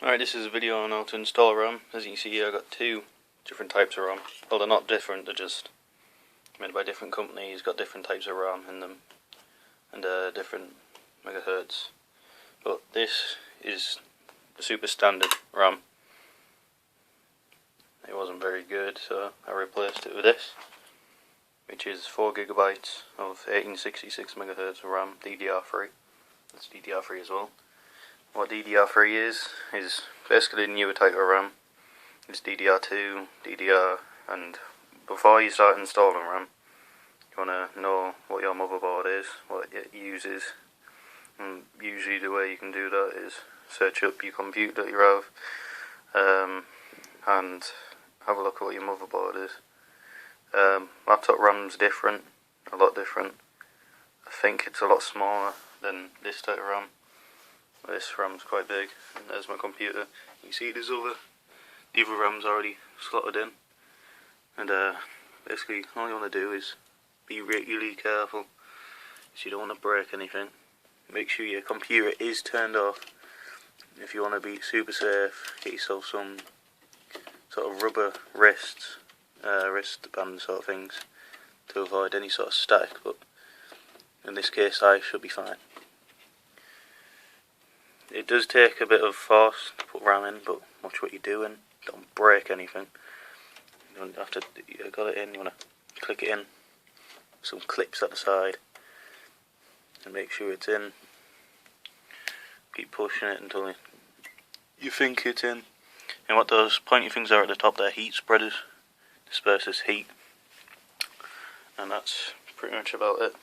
Alright, this is a video on how to install a RAM. As you can see here, I've got two different types of RAM. Well, they're not different, they're just made by different companies, got different types of RAM in them, and different megahertz. But this is the super standard RAM. It wasn't very good, so I replaced it with this, which is 4GB of 1866 megahertz of RAM, DDR3. That's DDR3 as well. What DDR3 is basically a newer type of RAM. It's DDR2, DDR, and before you start installing RAM, you want to know what your motherboard is, what it uses, and usually the way you can do that is search up your computer that you have, and have a look at what your motherboard is. Laptop RAM's different, a lot different. I think it's a lot smaller than this type of RAM. This RAM's quite big, and there's my computer. You can see the other RAM's already slotted in, and basically all you want to do is be really careful, so you don't want to break anything. Make sure your computer is turned off. If you want to be super safe, get yourself some sort of rubber wristband sort of things to avoid any sort of static, but in this case I should be fine. It does take a bit of force to put RAM in, but watch what you're doing. Don't break anything. After you got it in, you want to click it in. Some clips at the side, and make sure it's in. Keep pushing it until you think it's in. And what those pointy things are at the top, they're heat spreaders. Disperses heat, and that's pretty much about it.